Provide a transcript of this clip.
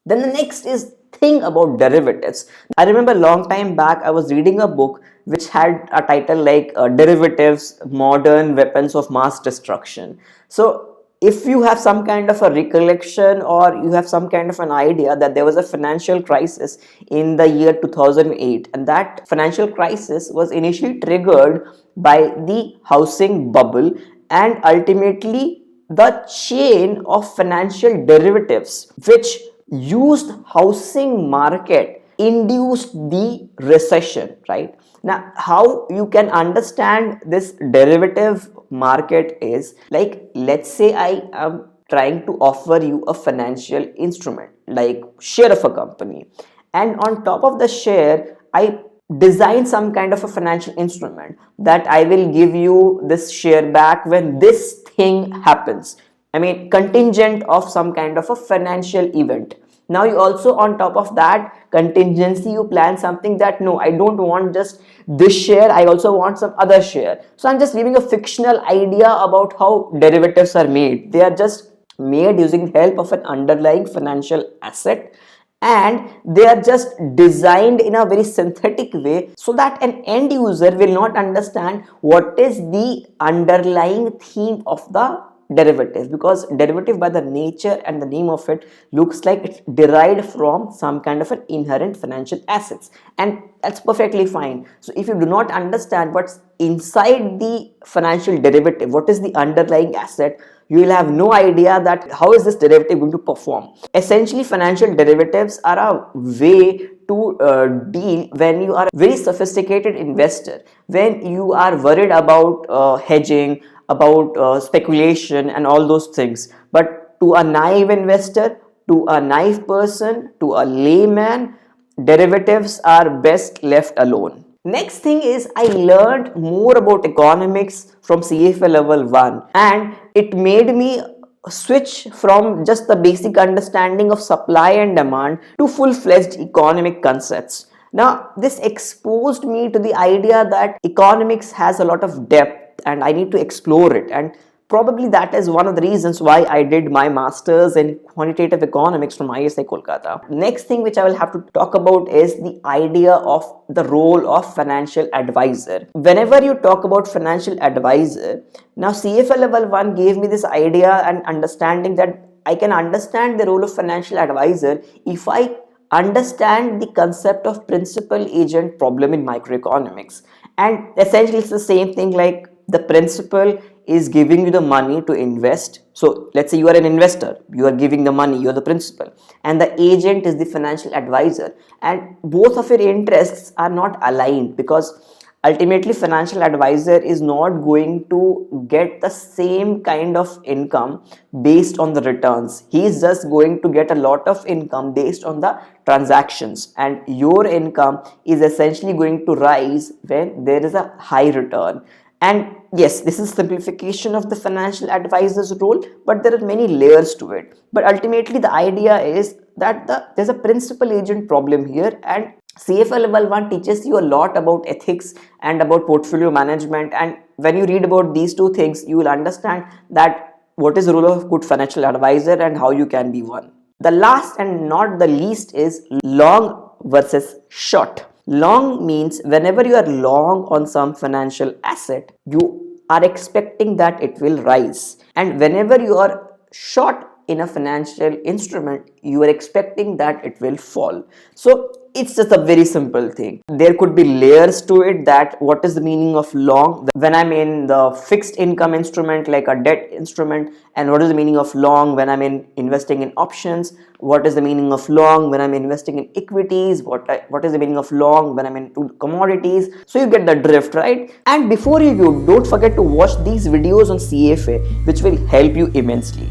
Then the next is thing about derivatives. I remember a long time back I was reading a book which had a title like Derivatives, Modern Weapons of Mass Destruction. So if you have some kind of a recollection or you have some kind of an idea that there was a financial crisis in the year 2008, and that financial crisis was initially triggered by the housing bubble and ultimately the chain of financial derivatives which used housing market induced the recession, right? Now how you can understand this derivative market is like, let's say I am trying to offer you a financial instrument like share of a company, and on top of the share I design some kind of a financial instrument that I will give you this share back when this thing happens. I mean, contingent of some kind of a financial event. Now you also, on top of that contingency, you plan something that no, I don't want just this share, I also want some other share. So I'm just giving a fictional idea about how derivatives are made. They are just made using the help of an underlying financial asset, and they are just designed in a very synthetic way so that an end user will not understand what is the underlying theme of the derivative, because derivative by the nature and the name of it looks like it's derived from some kind of an inherent financial assets, and that's perfectly fine. So if you do not understand what's inside the financial derivative, what is the underlying asset, you will have no idea that how is this derivative going to perform. Essentially, financial derivatives are a way to deal when you are a very sophisticated investor, when you are worried about hedging, about speculation and all those things. But to a naive investor, to a naive person, to a layman, derivatives are best left alone. Next thing is, I learned more about economics from CFA level 1, and it made me switch from just the basic understanding of supply and demand to full-fledged economic concepts. Now, this exposed me to the idea that economics has a lot of depth and I need to explore it, and probably that is one of the reasons why I did my masters in quantitative economics from ISI Kolkata. Next thing which I will have to talk about is the idea of the role of financial advisor. Whenever you talk about financial advisor, now CFA level 1 gave me this idea and understanding that I can understand the role of financial advisor if I understand the concept of principal agent problem in microeconomics. And essentially it's the same thing, like the principal is giving you the money to invest. So let's say you are an investor, you are giving the money, you are the principal, and the agent is the financial advisor, and both of your interests are not aligned, because ultimately financial advisor is not going to get the same kind of income based on the returns. He is just going to get a lot of income based on the transactions, and your income is essentially going to rise when there is a high return. And yes, this is simplification of the financial advisor's role, but there are many layers to it. But ultimately the idea is that there's a principal agent problem here, and CFA level 1 teaches you a lot about ethics and about portfolio management, and when you read about these two things, you will understand that what is the role of good financial advisor and how you can be one. The last and not the least is long versus short. Long means whenever you are long on some financial asset, you are expecting that it will rise, and whenever you are short in a financial instrument, you are expecting that it will fall. So it's just a very simple thing. There could be layers to it, that what is the meaning of long when I'm in the fixed income instrument like a debt instrument, and what is the meaning of long when I'm investing in options, what is the meaning of long when I'm investing in equities, what is the meaning of long when I'm into commodities. So you get the drift, right? And before you go, don't forget to watch these videos on CFA, which will help you immensely.